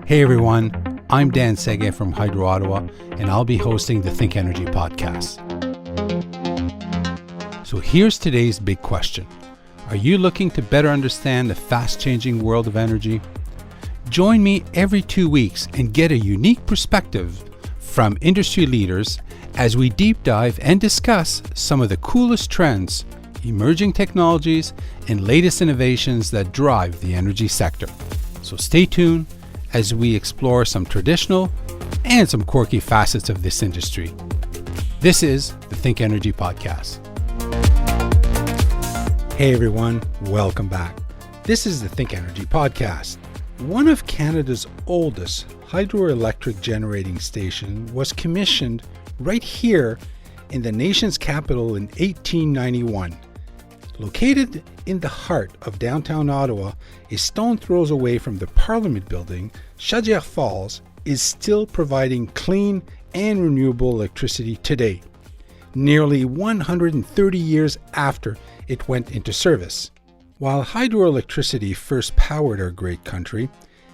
Hey everyone, I'm Dan Sege from Hydro Ottawa, and I'll be hosting the ThinkEnergy podcast. So here's today's big question. Are you looking to better understand the fast-changing world of energy? Join me every 2 weeks and get a unique perspective from industry leaders as we deep dive and discuss some of the coolest trends, emerging technologies, and latest innovations that drive the energy sector. So stay tuned as we explore some traditional and some quirky facets of this industry. This is the ThinkEnergy podcast. Hey everyone, welcome back. This is the ThinkEnergy podcast. One of Canada's oldest hydroelectric generating stations was commissioned right here in the nation's capital in 1891. Located in the heart of downtown Ottawa, a stone throws away from the Parliament building, Chaudière Falls is still providing clean and renewable electricity today, nearly 130 years after it went into service. While hydroelectricity first powered our great country,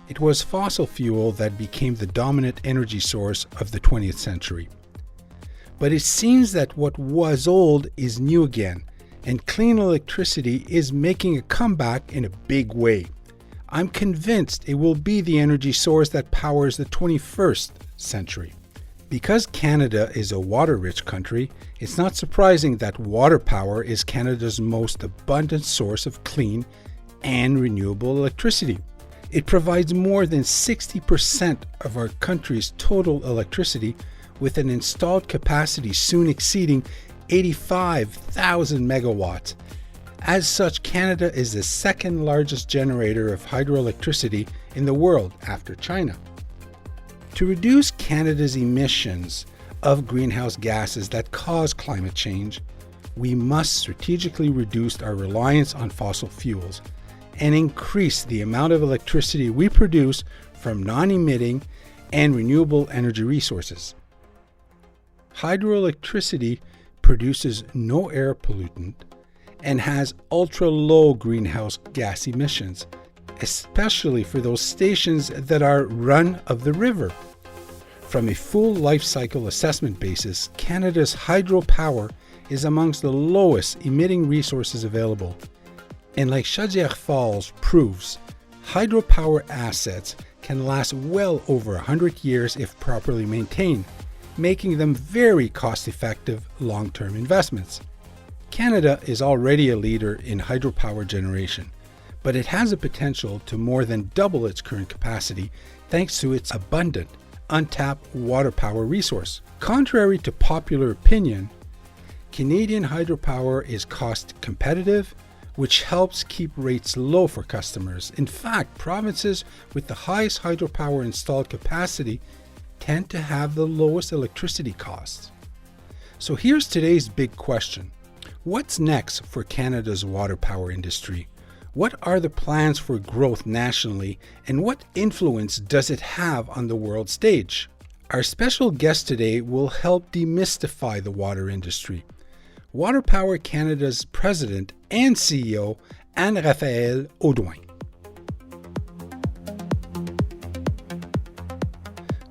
it was fossil fuel that became the dominant energy source of the 20th century. But it seems that what was old is new again, and clean electricity is making a comeback in a big way. I'm convinced it will be the energy source that powers the 21st century. Because Canada is a water-rich country, it's not surprising that water power is Canada's most abundant source of clean and renewable electricity. It provides more than 60% of our country's total electricity, with an installed capacity soon exceeding 85,000 megawatts. As such, Canada is the second largest generator of hydroelectricity in the world after China. To reduce Canada's emissions of greenhouse gases that cause climate change, we must strategically reduce our reliance on fossil fuels and increase the amount of electricity we produce from non-emitting and renewable energy resources. Hydroelectricity produces no air pollutant and has ultra-low greenhouse gas emissions, especially for those stations that are run of the river. From a full life cycle assessment basis, Canada's hydropower is amongst the lowest emitting resources available. And like Chaudière Falls proves, hydropower assets can last well over 100 years if properly maintained, making them very cost-effective long-term investments. Canada is already a leader in hydropower generation, but it has the potential to more than double its current capacity thanks to its abundant, untapped water power resource. Contrary to popular opinion, Canadian hydropower is cost competitive, which helps keep rates low for customers. In fact, provinces with the highest hydropower installed capacity tend to have the lowest electricity costs. So here's today's big question. What's next for Canada's water power industry? What are the plans for growth nationally, and what influence does it have on the world stage? Our special guest today will help demystify the water industry. Waterpower Canada's President and CEO, Anne-Raphae Audouin.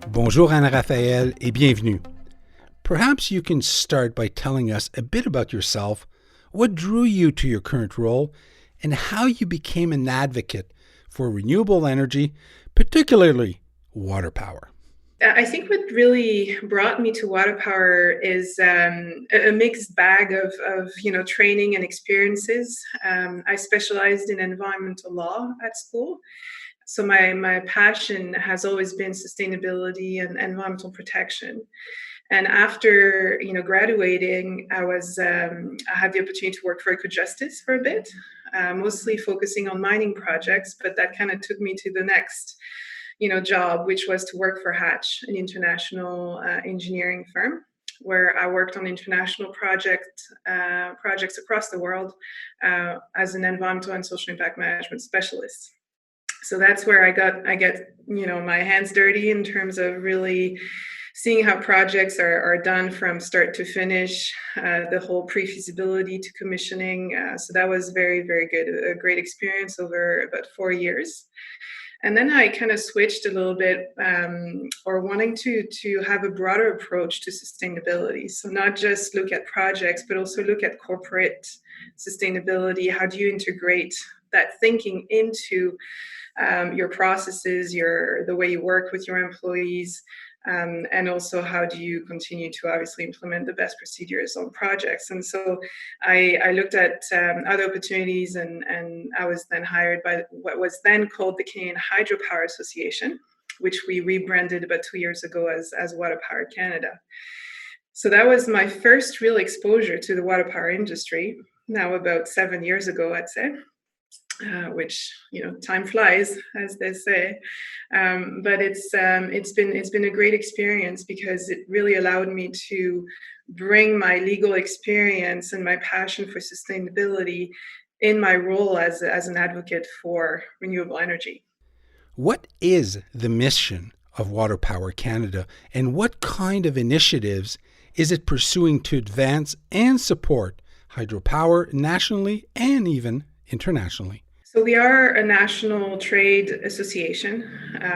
Bonjour Anne-Raphae et bienvenue. Perhaps you can start by telling us a bit about yourself, what drew you to your current role, and how you became an advocate for renewable energy, particularly water power. I think what really brought me to water power is a mixed bag of training and experiences. I specialized in environmental law at school. So my passion has always been sustainability and environmental protection. And after graduating, I had the opportunity to work for Ecojustice for a bit, mostly focusing on mining projects. But that kind of took me to the next job, which was to work for Hatch, an international engineering firm, where I worked on international projects across the world as an environmental and social impact management specialist. So that's where I get my hands dirty in terms of really seeing how projects are done from start to finish, the whole pre-feasibility to commissioning. So that was very, very good, a great experience over about 4 years. And then I kind of switched a little bit, or wanting to have a broader approach to sustainability. So not just look at projects, but also look at corporate sustainability. How do you integrate that thinking into your processes, the way you work with your employees, and also how do you continue to obviously implement the best procedures on projects. And so I looked at other opportunities, and I was then hired by what was then called the Canadian Hydropower Association, which we rebranded about 2 years ago as Waterpower Canada. So that was my first real exposure to the water power industry, now about 7 years ago, I'd say. Which, time flies, as they say, but it's been a great experience because it really allowed me to bring my legal experience and my passion for sustainability in my role as an advocate for renewable energy. What is the mission of Waterpower Canada, and what kind of initiatives is it pursuing to advance and support hydropower nationally and even internationally? So we are a national trade association.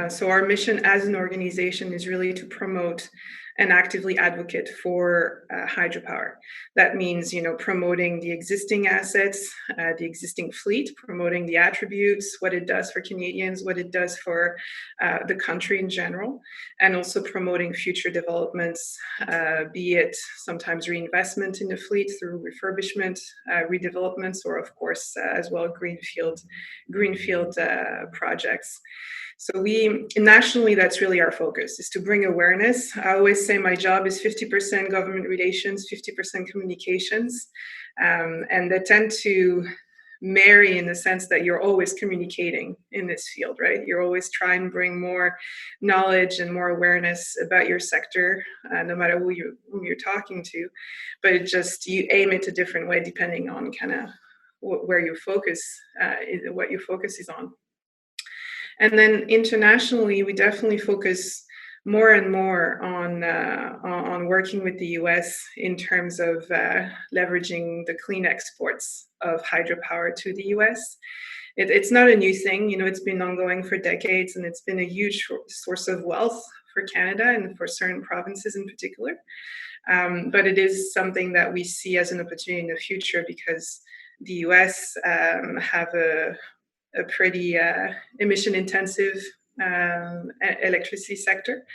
So our mission as an organization is really to promote and actively advocate for hydropower. That means, promoting the existing assets, the existing fleet, promoting the attributes, what it does for Canadians, what it does for the country in general, and also promoting future developments, be it sometimes reinvestment in the fleet through refurbishment, redevelopments, or of course, as well, greenfield projects. So nationally, that's really our focus, is to bring awareness. I always say my job is 50% government relations, 50% communications. And they tend to marry in the sense that you're always communicating in this field, right? You're always trying to bring more knowledge and more awareness about your sector, no matter who you're talking to. But you aim it a different way depending on kind of where your focus, what your focus is on. And then internationally, we definitely focus more and more on working with the US in terms of leveraging the clean exports of hydropower to the US. It's not a new thing, it's been ongoing for decades, and it's been a huge source of wealth for Canada and for certain provinces in particular. But it is something that we see as an opportunity in the future because the US have a pretty emission-intensive electricity sector,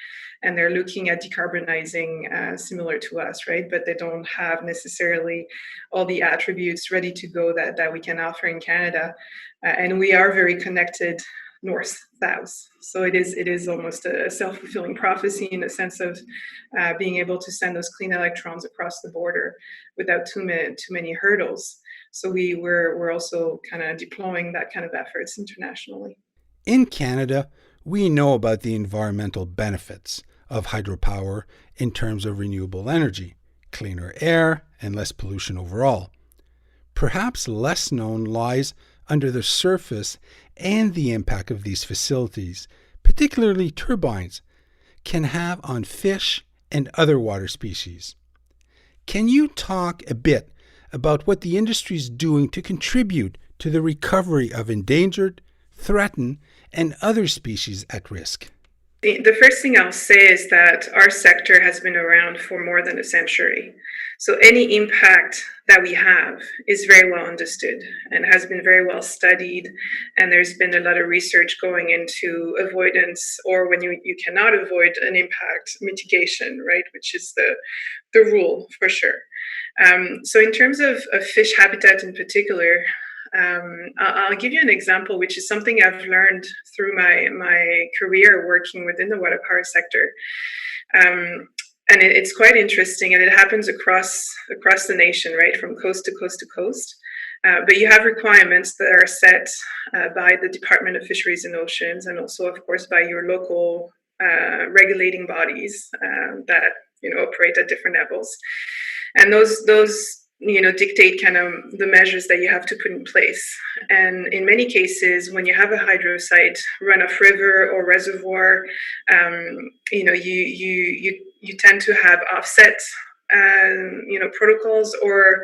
and they're looking at decarbonizing similar to us, right? But they don't have necessarily all the attributes ready to go that we can offer in Canada, and we are very connected north-south. So it is almost a self-fulfilling prophecy in the sense of being able to send those clean electrons across the border without too many hurdles. So we're also kind of deploying that kind of efforts internationally. In Canada, we know about the environmental benefits of hydropower in terms of renewable energy, cleaner air, and less pollution overall. Perhaps less known lies under the surface and the impact of these facilities, particularly turbines, can have on fish and other water species. Can you talk a bit about what the industry is doing to contribute to the recovery of endangered, threatened, and other species at risk? The first thing I'll say is that our sector has been around for more than a century. So any impact that we have is very well understood and has been very well studied. And there's been a lot of research going into avoidance, or when you cannot avoid an impact, mitigation, right? Which is the rule for sure. So in terms of fish habitat in particular, I'll give you an example, which is something I've learned through my career working within the water power sector. And it's quite interesting, and it happens across the nation, right, from coast to coast to coast. But you have requirements that are set by the Department of Fisheries and Oceans, and also, of course, by your local regulating bodies that operate at different levels. And those dictate kind of the measures that you have to put in place. And in many cases, when you have a hydro site, runoff river or reservoir, you tend to have offset, protocols, or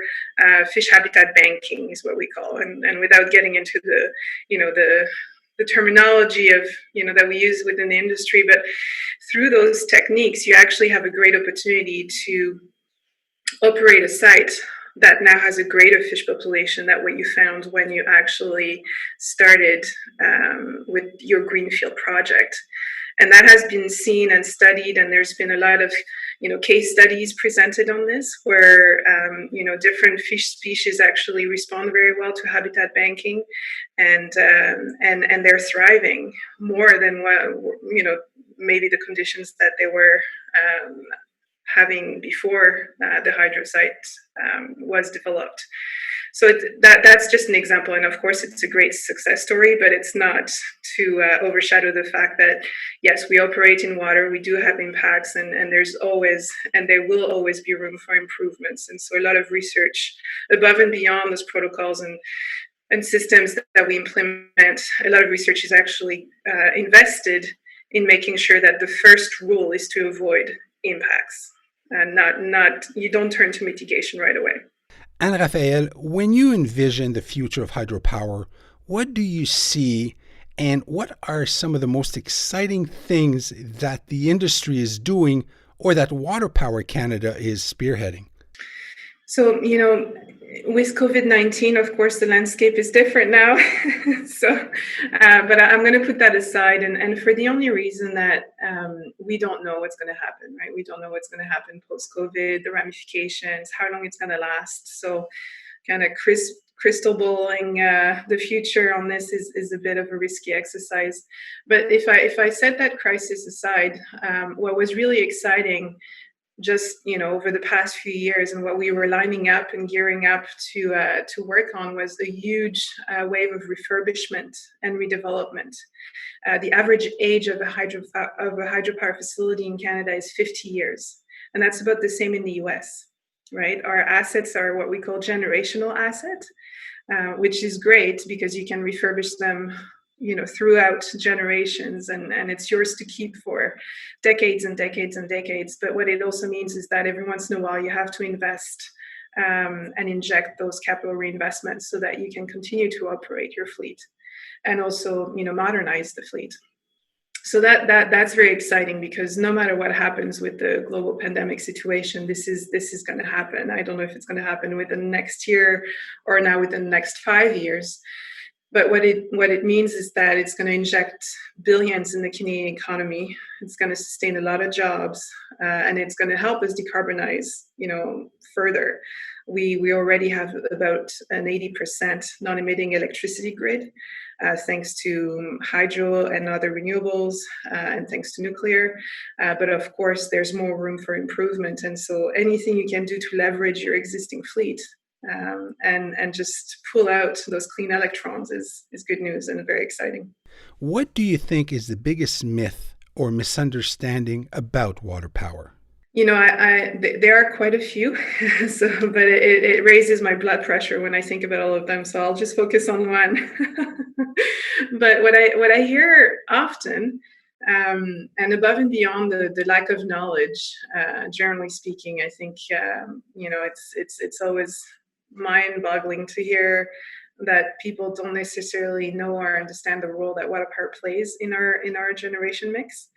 fish habitat banking is what we call. And without getting into the the terminology of, that we use within the industry, but through those techniques, you actually have a great opportunity to operate a site that now has a greater fish population than what you found when you actually started with your greenfield project. And that has been seen and studied, and there's been a lot of case studies presented on this, where different fish species actually respond very well to habitat banking, and they're thriving more than what maybe the conditions that they were having before the hydro site was developed. So that's just an example, and of course it's a great success story, but it's not to overshadow the fact that yes, we operate in water, we do have impacts, and there's always, and there will always be room for improvements. And so a lot of research above and beyond those protocols and systems that we implement, a lot of research is actually invested in making sure that the first rule is to avoid impacts, and not you don't turn to mitigation right away. Anne-Raphae, when you envision the future of hydropower, what do you see, and what are some of the most exciting things that the industry is doing or that Waterpower Canada is spearheading? So, with COVID-19, of course, the landscape is different now. But I'm going to put that aside, and for the only reason that we don't know what's going to happen, right? We don't know what's going to happen post-COVID, the ramifications, how long it's going to last. So kind of crystal balling the future on this is a bit of a risky exercise. But if I set that crisis aside, what was really exciting just over the past few years, and what we were lining up and gearing up to work on, was a huge wave of refurbishment and redevelopment. The average age of a hydropower facility in Canada is 50 years, and that's about the same in the US, right? Our assets are what we call generational assets, which is great because you can refurbish them throughout generations, and it's yours to keep for decades and decades and decades. But what it also means is that every once in a while you have to invest and inject those capital reinvestments so that you can continue to operate your fleet and also modernize the fleet. So that's very exciting, because no matter what happens with the global pandemic situation, this is going to happen. I don't know if it's going to happen within the next year or now within the next 5 years. But what it means is that it's going to inject billions in the Canadian economy. It's going to sustain a lot of jobs, and it's going to help us decarbonize, further. We already have about an 80% non-emitting electricity grid, thanks to hydro and other renewables, and thanks to nuclear. But of course, there's more room for improvement. And so anything you can do to leverage your existing fleet and just pull out those clean electrons is good news and very exciting. What do you think is the biggest myth or misunderstanding about water power? There are quite a few, but it raises my blood pressure when I think about all of them. So I'll just focus on one. But what I hear often, and above and beyond the lack of knowledge, generally speaking, I think it's always mind-boggling to hear that people don't necessarily know or understand the role that water power plays in our generation mix.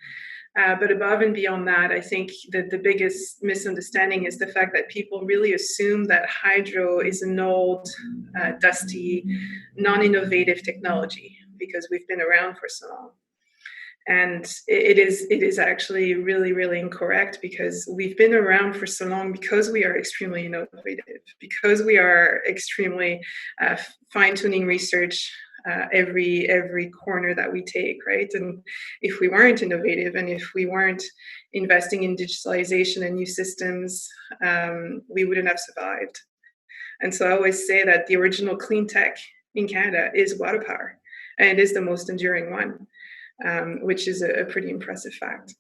But above and beyond that, I think that the biggest misunderstanding is the fact that people really assume that hydro is an old, dusty, non-innovative technology because we've been around for so long. And it is actually really, really incorrect, because we've been around for so long because we are extremely innovative, because we are extremely fine-tuning research every corner that we take, right? And if we weren't innovative, and if we weren't investing in digitalization and new systems, we wouldn't have survived. And so I always say that the original clean tech in Canada is water power, and it is the most enduring one. Which is a pretty impressive fact.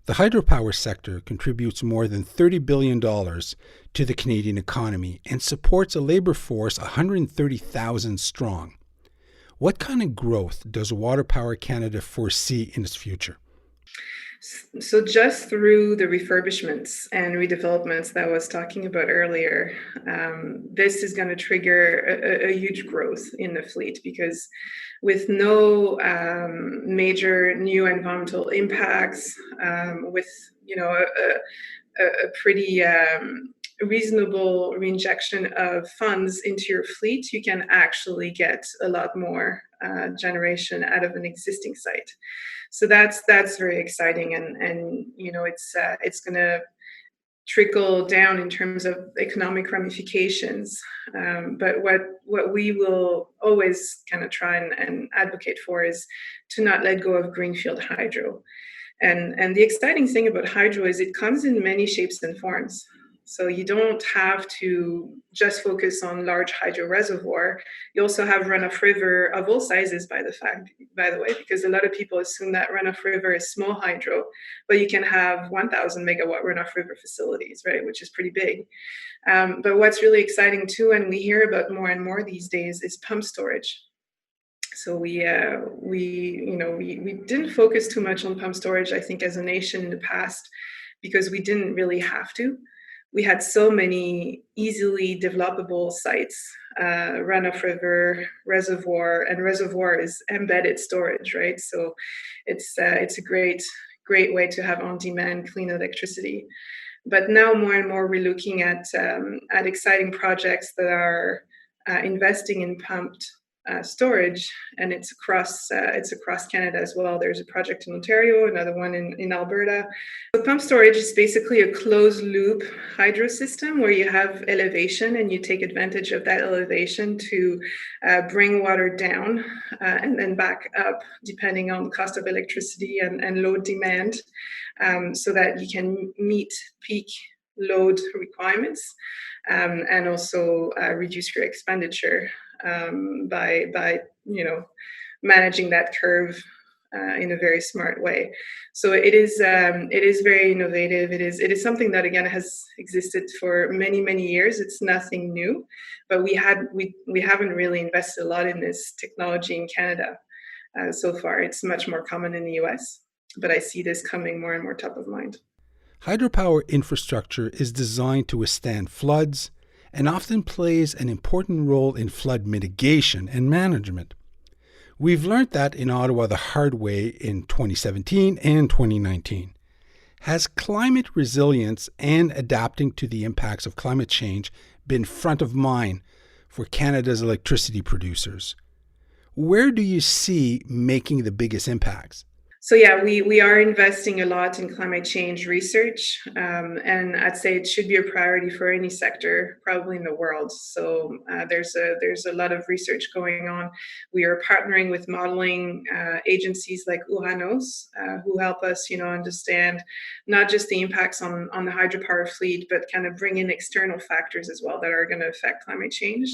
The hydropower sector contributes more than $30 billion to the Canadian economy and supports a labor force 130,000 strong. What kind of growth does Waterpower Canada foresee in its future? So just through the refurbishments and redevelopments that I was talking about earlier, this is going to trigger a huge growth in the fleet, because with no major new environmental impacts, with a pretty reasonable reinjection of funds into your fleet, you can actually get a lot more generation out of an existing site. So that's very exciting, and it's going to trickle down in terms of economic ramifications. But what we will always kind of try and advocate for is to not let go of greenfield hydro. And the exciting thing about hydro is it comes in many shapes and forms. So you don't have to just focus on large hydro reservoir. You also have runoff river of all sizes, by the way, because a lot of people assume that runoff river is small hydro, but you can have 1,000 megawatt runoff river facilities, right, which is pretty big. But what's really exciting too, and we hear about more and more these days, is pump storage. So we didn't focus too much on pump storage, I think, as a nation in the past, because we didn't really have to. We had so many easily developable sites, runoff river, reservoir, and reservoir is embedded storage, right? So it's a great way to have on-demand clean electricity. But now more and more we're looking at exciting projects that are investing in pumped storage, and it's across Canada as well. There's a project in Ontario, another one in Alberta. So pump storage is basically a closed loop hydro system where you have elevation and you take advantage of that elevation to bring water down and then back up depending on the cost of electricity and load demand, so that you can meet peak load requirements, and also reduce your expenditure by managing that curve in a very smart way. So it is very innovative. It is something that, again, has existed for many years. It's nothing new, but we haven't really invested a lot in this technology in Canada so far. It's much more common in the US, but I see this coming more and more top of mind. Hydropower infrastructure is designed to withstand floods and often plays an important role in flood mitigation and management. We've learned that in Ottawa the hard way in 2017 and 2019. Has climate resilience and adapting to the impacts of climate change been front of mind for Canada's electricity producers? Where do you see making the biggest impacts? So yeah, we are investing a lot in climate change research, and I'd say it should be a priority for any sector, probably in the world. So there's a lot of research going on. We are partnering with modeling agencies like Uranus, who help us, understand not just the impacts on the hydropower fleet, but kind of bring in external factors as well that are going to affect climate change.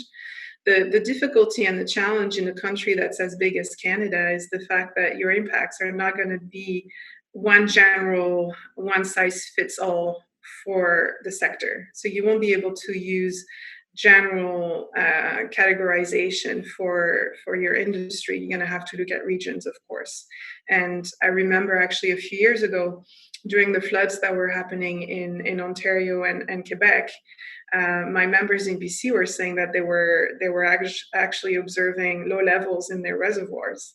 The difficulty and the challenge in a country that's as big as Canada is the fact that your impacts are not going to be one size fits all for the sector. So you won't be able to use general categorization for your industry. You're going to have to look at regions, of course. And I remember actually a few years ago, during the floods that were happening in Ontario and Quebec, my members in BC were saying that they were actually observing low levels in their reservoirs.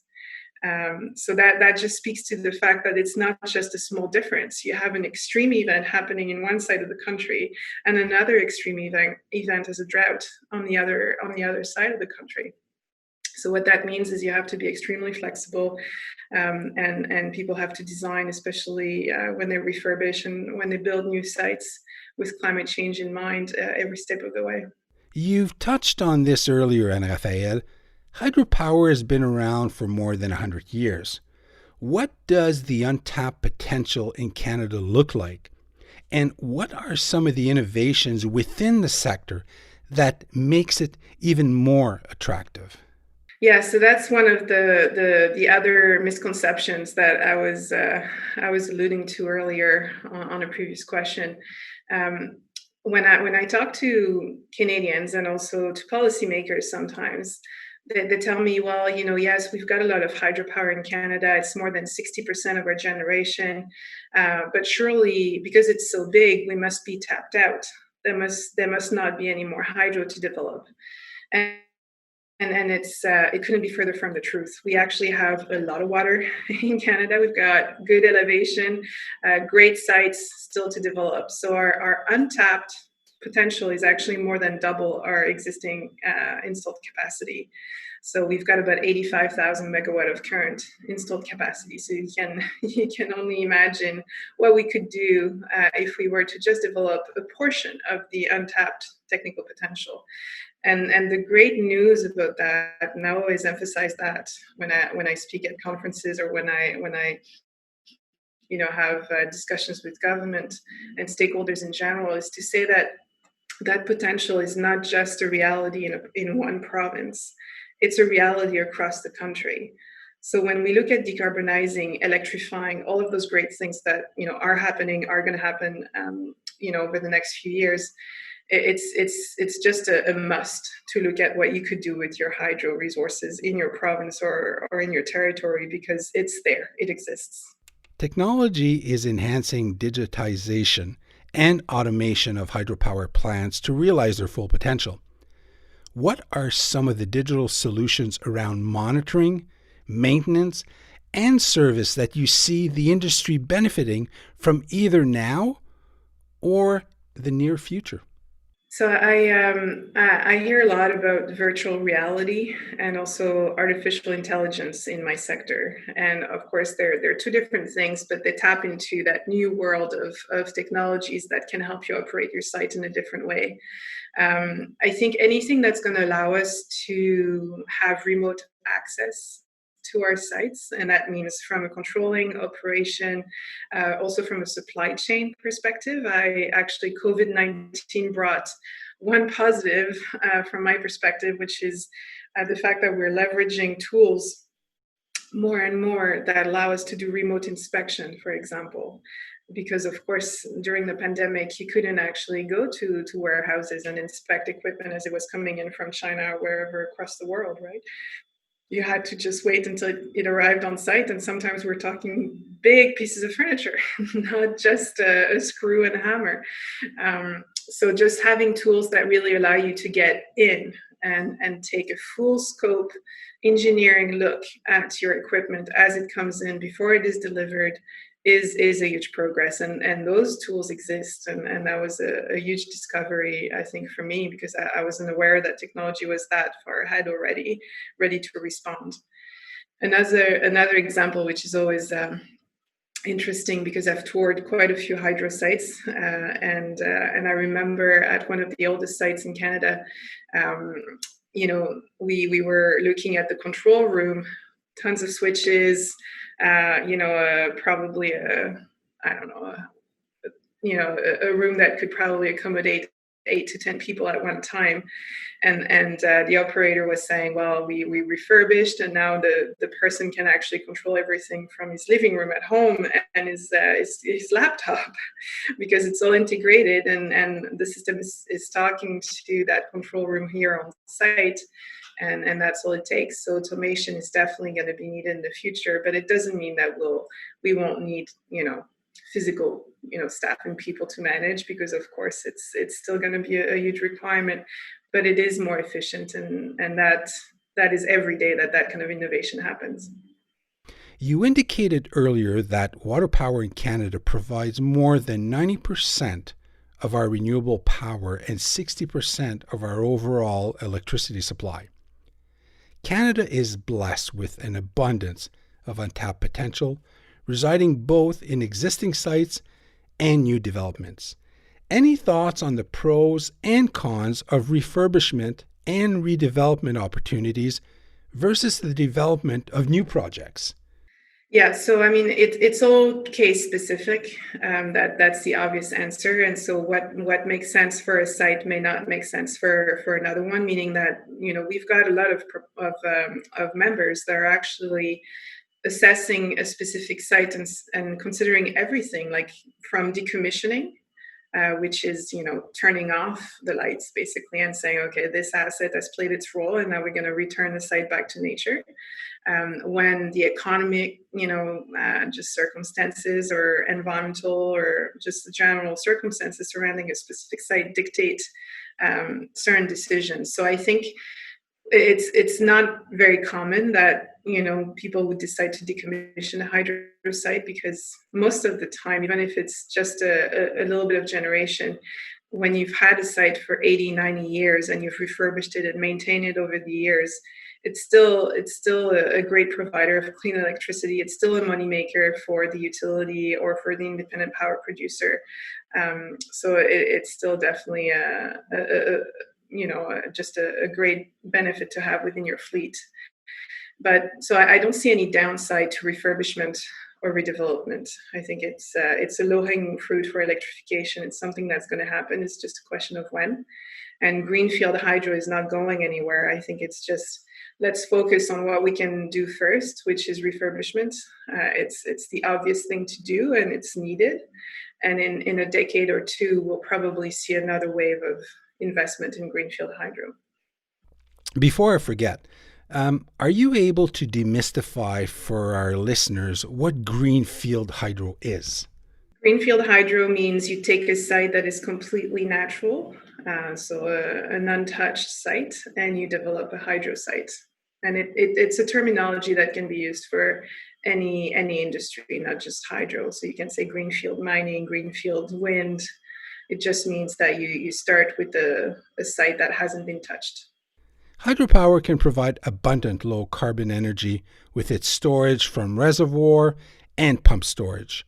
So that just speaks to the fact that it's not just a small difference. You have an extreme event happening in one side of the country, and another extreme event is a drought on the other side of the country. So what that means is you have to be extremely flexible, and people have to design, especially when they refurbish and when they build new sites, with climate change in mind every step of the way. You've touched on this earlier, Anne-Raphae. Hydropower has been around for more than 100 years. What does the untapped potential in Canada look like? And what are some of the innovations within the sector that makes it even more attractive? Yeah, so that's one of the other misconceptions that I was alluding to earlier on a previous question. When I talk to Canadians and also to policymakers, sometimes they tell me, well, yes, we've got a lot of hydropower in Canada. It's more than 60% of our generation. But surely, because it's so big, we must be tapped out. There must not be any more hydro to develop. And it couldn't be further from the truth. We actually have a lot of water in Canada. We've got good elevation, great sites still to develop. So our untapped potential is actually more than double our existing installed capacity. So we've got about 85,000 megawatt of current installed capacity. So you can only imagine what we could do if we were to just develop a portion of the untapped technical potential. And the great news about that, and I always emphasize that when I speak at conferences or when I have discussions with government and stakeholders in general, is to say that that potential is not just a reality in one province. It's a reality across the country. So when we look at decarbonizing, electrifying, all of those great things that are happening, are going to happen, over the next few years, it's just a must to look at what you could do with your hydro resources in your province or in your territory, because it's there, it exists. Technology is enhancing digitization and automation of hydropower plants to realize their full potential. What are some of the digital solutions around monitoring, maintenance, and service that you see the industry benefiting from either now or the near future? So I hear a lot about virtual reality and also artificial intelligence in my sector. And of course, they're two different things, but they tap into that new world of technologies that can help you operate your site in a different way. I think anything that's going to allow us to have remote access to our sites, and that means from a controlling operation, also from a supply chain perspective. COVID-19 brought one positive from my perspective, which is the fact that we're leveraging tools more and more that allow us to do remote inspection, for example. Because of course, during the pandemic, you couldn't actually go to warehouses and inspect equipment as it was coming in from China or wherever across the world, right? You had to just wait until it arrived on site. And sometimes we're talking big pieces of furniture, not just a screw and a hammer. So just having tools that really allow you to get in and take a full scope engineering look at your equipment as it comes in before it is delivered is a huge progress. And those tools exist. And that was a huge discovery, I think, for me, because I wasn't aware that technology was that far ahead already, ready to respond. Another example, which is always interesting, because I've toured quite a few hydro sites, and I remember at one of the oldest sites in Canada, we were looking at the control room, tons of switches, probably a room that could probably accommodate 8 to 10 people at one time. And the operator was saying, well, we refurbished, and now the person can actually control everything from his living room at home and his laptop, because it's all integrated, and the system is talking to that control room here on site. And that's all it takes. So automation is definitely going to be needed in the future, but it doesn't mean that we won't need, physical, staff and people to manage, because of course it's still going to be a huge requirement, but it is more efficient, and that is every day that kind of innovation happens. You indicated earlier that Waterpower in Canada provides more than 90% of our renewable power and 60% of our overall electricity supply. Canada is blessed with an abundance of untapped potential, residing both in existing sites and new developments. Any thoughts on the pros and cons of refurbishment and redevelopment opportunities versus the development of new projects? Yeah, so I mean, it's all case specific. That's the obvious answer. And so what makes sense for a site may not make sense for another one. Meaning that we've got a lot of members that are actually assessing a specific site and considering everything, like from decommissioning which is, turning off the lights basically and saying, okay, this asset has played its role and now we're going to return the site back to nature. When the economic, just circumstances or environmental or just the general circumstances surrounding a specific site dictate certain decisions. So I think it's not very common that people would decide to decommission a hydro site, because most of the time, even if it's just a little bit of generation, when you've had a site for 80-90 years and you've refurbished it and maintained it over the years, it's still a great provider of clean electricity. It's still a moneymaker for the utility or for the independent power producer. So it's still definitely just a great benefit to have within your fleet. But so I don't see any downside to refurbishment or redevelopment. I think it's a low-hanging fruit for electrification. It's something that's going to happen. It's just a question of when. And greenfield hydro is not going anywhere. I think it's just, let's focus on what we can do first, which is refurbishment. It's the obvious thing to do, and it's needed. And in a decade or two, we'll probably see another wave of investment in greenfield hydro. Before I forget, are you able to demystify for our listeners what greenfield hydro is? Greenfield hydro means you take a site that is completely natural, so an untouched site, and you develop a hydro site. And it's a terminology that can be used for any industry, not just hydro. So you can say greenfield mining, greenfield wind. It just means that you start with a site that hasn't been touched. Hydropower can provide abundant low carbon energy with its storage from reservoir and pump storage.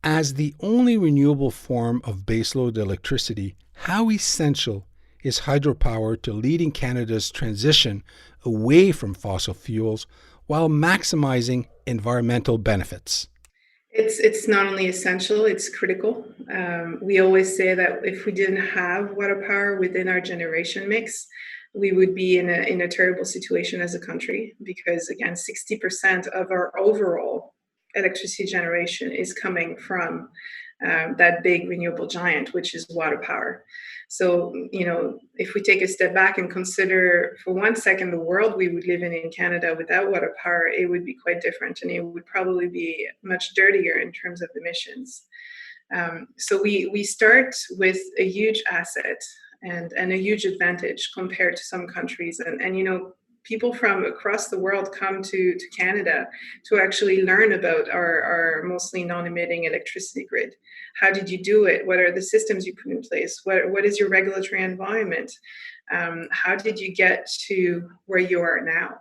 As the only renewable form of baseload electricity, how essential is hydropower to leading Canada's transition away from fossil fuels while maximizing environmental benefits? It's not only essential, it's critical. We always say that if we didn't have water power within our generation mix, we would be in a terrible situation as a country, because again, 60% of our overall electricity generation is coming from that big renewable giant, which is water power. So, if we take a step back and consider for 1 second the world we would live in Canada without water power, it would be quite different, and it would probably be much dirtier in terms of emissions. So we start with a huge asset and a huge advantage compared to some countries. And people from across the world come to Canada to actually learn about our mostly non-emitting electricity grid. How did you do it? What are the systems you put in place? What is your regulatory environment? How did you get to where you are now?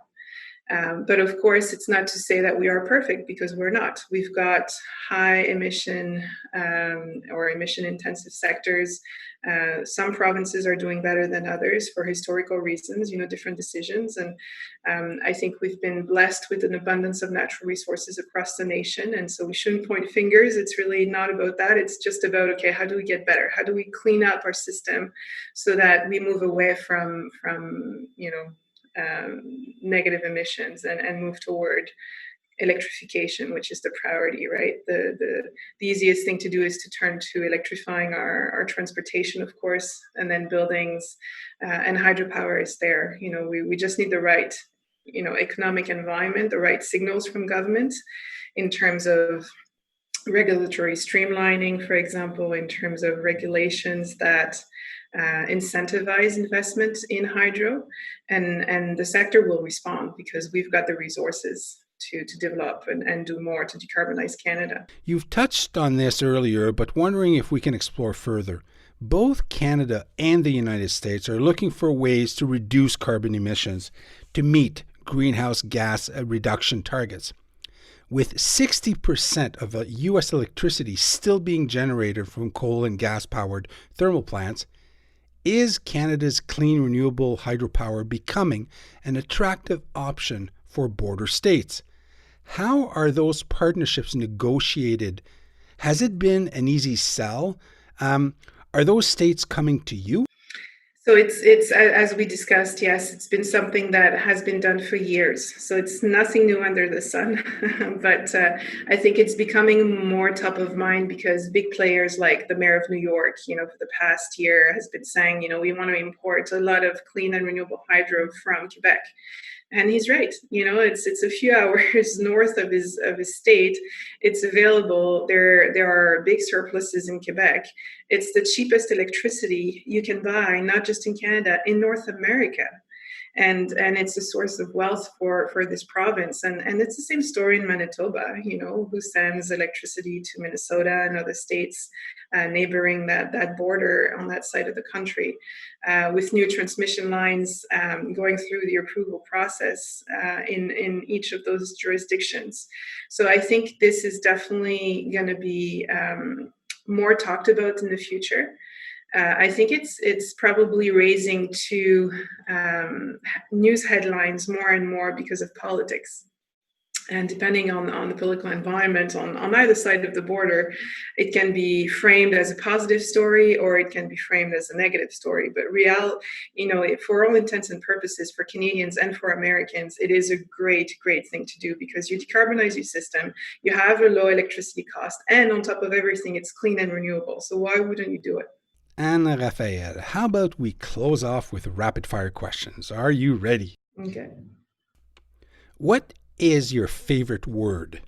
But of course, it's not to say that we are perfect, because we're not. We've got high emission or emission intensive sectors. Some provinces are doing better than others for historical reasons, different decisions. And I think we've been blessed with an abundance of natural resources across the nation. And so we shouldn't point fingers. It's really not about that. It's just about, okay, how do we get better? How do we clean up our system so that we move away from negative emissions and move toward electrification, which is the priority, right? The easiest thing to do is to turn to electrifying our transportation, of course, and then buildings, and hydropower is there. We just need the right, economic environment, the right signals from government in terms of regulatory streamlining, for example, in terms of regulations that incentivize investment in hydro, and the sector will respond because we've got the resources to develop and do more to decarbonize Canada. You've touched on this earlier, but wondering if we can explore further. Both Canada and the United States are looking for ways to reduce carbon emissions to meet greenhouse gas reduction targets. With 60% of U.S. electricity still being generated from coal and gas-powered thermal plants, is Canada's clean renewable hydropower becoming an attractive option for border states? How are those partnerships negotiated? Has it been an easy sell? Are those states coming to you? So it's as we discussed, yes, it's been something that has been done for years. So it's nothing new under the sun, but I think it's becoming more top of mind because big players like the mayor of New York, for the past year has been saying, we want to import a lot of clean and renewable hydro from Quebec. And he's right. It's a few hours north of his state. It's available. There are big surpluses in Quebec. It's the cheapest electricity you can buy, not just in Canada, in North America. And it's a source of wealth for this province. And it's the same story in Manitoba, who sends electricity to Minnesota and other states neighboring that border on that side of the country, with new transmission lines going through the approval process in each of those jurisdictions. So I think this is definitely going to be more talked about in the future. I think it's probably raising to news headlines more and more because of politics. And depending on the political environment on either side of the border, it can be framed as a positive story or it can be framed as a negative story. But for all intents and purposes, for Canadians and for Americans, it is a great, great thing to do because you decarbonize your system, you have a low electricity cost, and on top of everything, it's clean and renewable. So why wouldn't you do it? Anne-Raphae, how about we close off with rapid fire questions? Are you ready? Okay. What is your favorite word?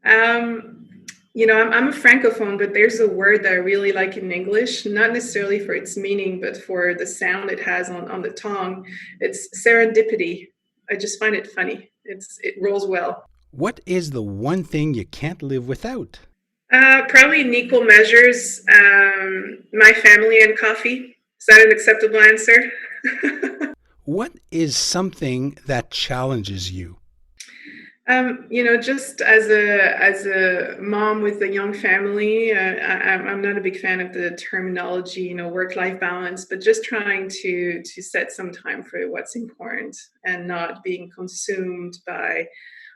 I'm a francophone, but there's a word that I really like in English, not necessarily for its meaning, but for the sound it has on the tongue. It's serendipity. I just find it funny. It rolls well. What is the one thing you can't live without? Probably in equal measures, my family and coffee. Is that an acceptable answer? What is something that challenges you? Just as a mom with a young family, I'm not a big fan of the terminology, work-life balance, but just trying to set some time for what's important and not being consumed by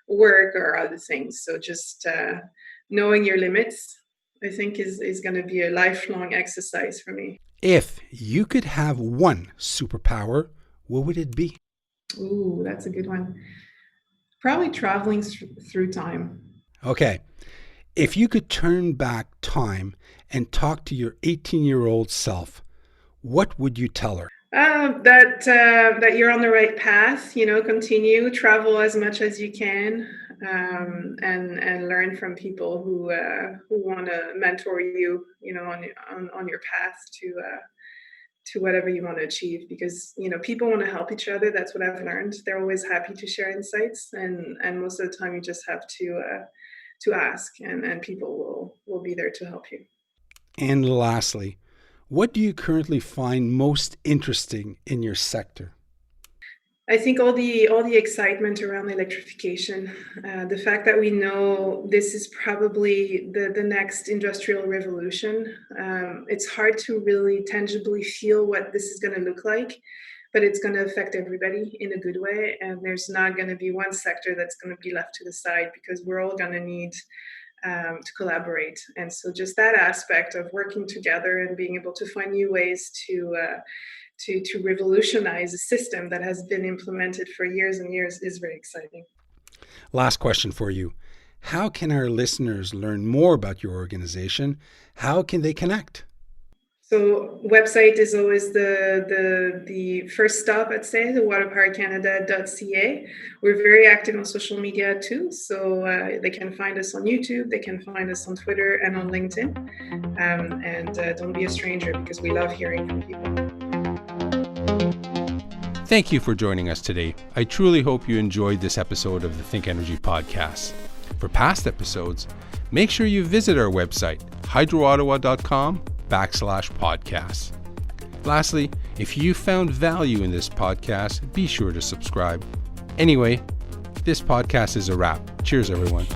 work or other things. So just knowing your limits, I think is going to be a lifelong exercise for me. If you could have one superpower, what would it be? Ooh, that's a good one. Probably traveling through time. Okay. If you could turn back time and talk to your 18-year-old self, what would you tell her? That you're on the right path, continue, travel as much as you can, and learn from people who want to mentor you, on your path to whatever you want to achieve, because people want to help each other. That's what I've learned. They're always happy to share insights, and most of the time you just have to ask, and people will be there to help you. And lastly, what do you currently find most interesting in your sector? I think all the excitement around electrification, the fact that we know this is probably the next industrial revolution. It's hard to really tangibly feel what this is going to look like, but it's going to affect everybody in a good way. And there's not going to be one sector that's going to be left to the side, because we're all going to need to collaborate. And so just that aspect of working together and being able to find new ways to revolutionize a system that has been implemented for years and years is very exciting. Last question for you. How can our listeners learn more about your organization? How can they connect? So website is always the first stop, I'd say, the waterpowercanada.ca. We're very active on social media too, so they can find us on YouTube, they can find us on Twitter and on LinkedIn. And don't be a stranger, because we love hearing from people. Thank you for joining us today. I truly hope you enjoyed this episode of the ThinkEnergy podcast. For past episodes, make sure you visit our website, hydroottawa.com/podcasts. Lastly, if you found value in this podcast, be sure to subscribe. Anyway, this podcast is a wrap. Cheers, everyone.